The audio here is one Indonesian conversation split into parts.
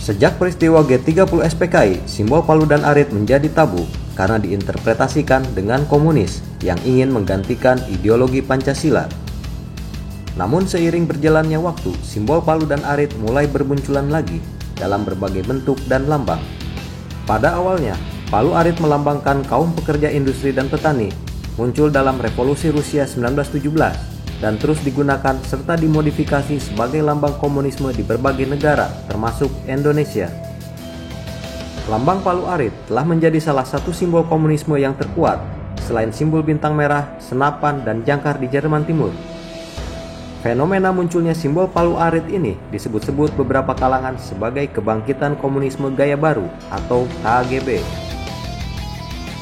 Sejak peristiwa G30 SPKI, simbol Palu dan Arit menjadi tabu karena diinterpretasikan dengan komunis yang ingin menggantikan ideologi Pancasila. Namun seiring berjalannya waktu, simbol Palu dan Arit mulai bermunculan lagi dalam berbagai bentuk dan lambang. Pada awalnya, Palu Arit melambangkan kaum pekerja industri dan petani, muncul dalam Revolusi Rusia 1917 dan terus digunakan serta dimodifikasi sebagai lambang komunisme di berbagai negara termasuk Indonesia. Lambang Palu Arit telah menjadi salah satu simbol komunisme yang terkuat selain simbol bintang merah, senapan, dan jangkar di Jerman Timur. Fenomena munculnya simbol Palu Arit ini disebut-sebut beberapa kalangan sebagai kebangkitan komunisme gaya baru atau KGB.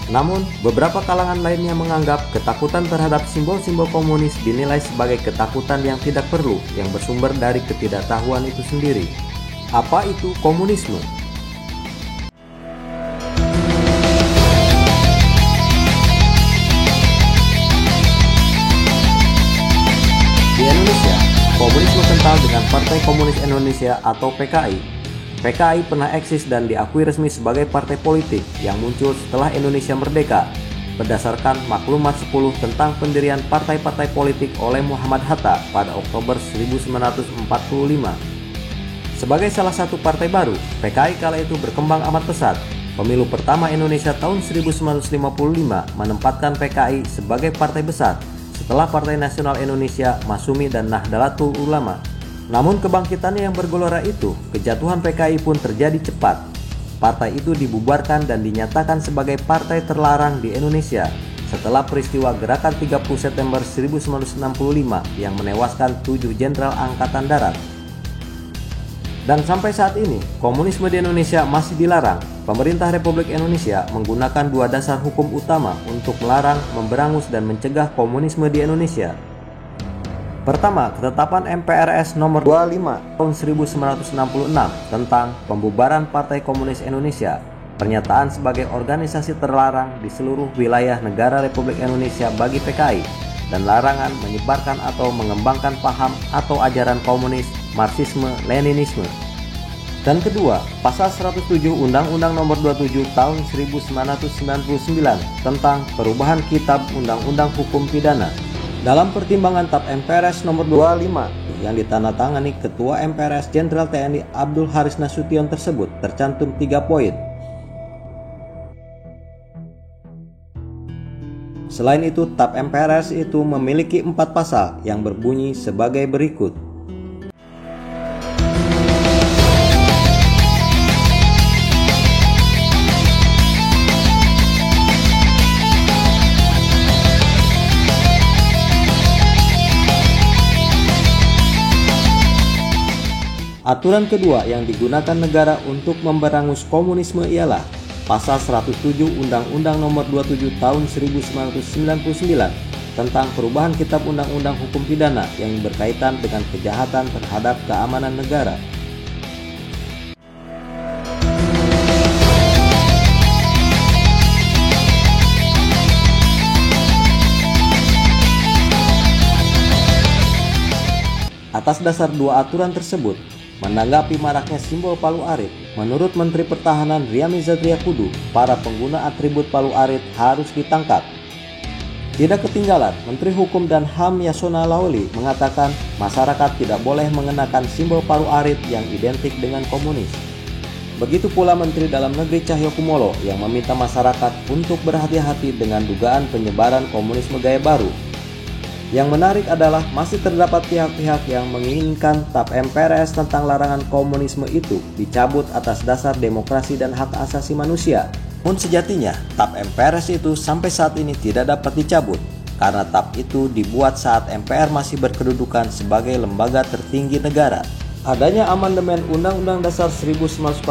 Namun, beberapa kalangan lainnya menganggap ketakutan terhadap simbol-simbol komunis dinilai sebagai ketakutan yang tidak perlu yang bersumber dari ketidaktahuan itu sendiri. Apa itu komunisme? Di Indonesia, komunisme kental dengan Partai Komunis Indonesia atau PKI. PKI pernah eksis dan diakui resmi sebagai partai politik yang muncul setelah Indonesia merdeka berdasarkan Maklumat 10 tentang pendirian partai-partai politik oleh Muhammad Hatta pada Oktober 1945. Sebagai salah satu partai baru, PKI kala itu berkembang amat pesat. Pemilu pertama Indonesia tahun 1955 menempatkan PKI sebagai partai besar setelah Partai Nasional Indonesia, Masumi, dan Nahdlatul Ulama. Namun kebangkitannya yang bergelora itu, kejatuhan PKI pun terjadi cepat. Partai itu dibubarkan dan dinyatakan sebagai partai terlarang di Indonesia setelah peristiwa Gerakan 30 September 1965 yang menewaskan 7 jenderal Angkatan Darat. Dan sampai saat ini, komunisme di Indonesia masih dilarang. Pemerintah Republik Indonesia menggunakan 2 dasar hukum utama untuk melarang, memberangus, dan mencegah komunisme di Indonesia. Pertama, ketetapan MPRS nomor 25 tahun 1966 tentang pembubaran Partai Komunis Indonesia, pernyataan sebagai organisasi terlarang di seluruh wilayah negara Republik Indonesia bagi PKI, dan larangan menyebarkan atau mengembangkan paham atau ajaran komunis, Marxisme, Leninisme. Dan kedua, pasal 107 Undang-Undang nomor 27 tahun 1999 tentang perubahan Kitab Undang-Undang Hukum Pidana. Dalam pertimbangan TAP MPRS nomor 25 yang ditandatangani Ketua MPRS Jenderal TNI Abdul Haris Nasution tersebut tercantum 3 poin. Selain itu, TAP MPRS itu memiliki 4 pasal yang berbunyi sebagai berikut. Aturan kedua yang digunakan negara untuk memberangus komunisme ialah Pasal 107 Undang-Undang Nomor 27 Tahun 1999 tentang perubahan Kitab Undang-Undang Hukum Pidana yang berkaitan dengan kejahatan terhadap keamanan negara. Atas dasar 2 aturan tersebut, menanggapi maraknya simbol Palu Arit, menurut Menteri Pertahanan Ria Mizar Triakudu, para pengguna atribut Palu Arit harus ditangkap. Tidak ketinggalan, Menteri Hukum dan HAM Yasona Lawli mengatakan masyarakat tidak boleh mengenakan simbol paru arit yang identik dengan komunis. Begitu pula Menteri Dalam Negeri Cahyokumolo yang meminta masyarakat untuk berhati-hati dengan dugaan penyebaran komunisme gaya baru. Yang menarik adalah masih terdapat pihak-pihak yang menginginkan TAP MPRS tentang larangan komunisme itu dicabut atas dasar demokrasi dan hak asasi manusia. Pun sejatinya, TAP MPRS itu sampai saat ini tidak dapat dicabut karena TAP itu dibuat saat MPR masih berkedudukan sebagai lembaga tertinggi negara. Adanya amandemen Undang-Undang Dasar 1945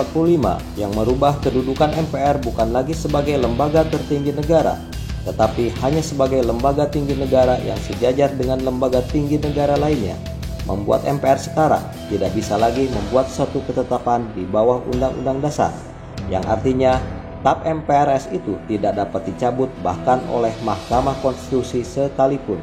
yang merubah kedudukan MPR bukan lagi sebagai lembaga tertinggi negara, tetapi hanya sebagai lembaga tinggi negara yang sejajar dengan lembaga tinggi negara lainnya, membuat MPR sekarang tidak bisa lagi membuat suatu ketetapan di bawah Undang-Undang Dasar, yang artinya TAP MPRS itu tidak dapat dicabut bahkan oleh Mahkamah Konstitusi sekalipun.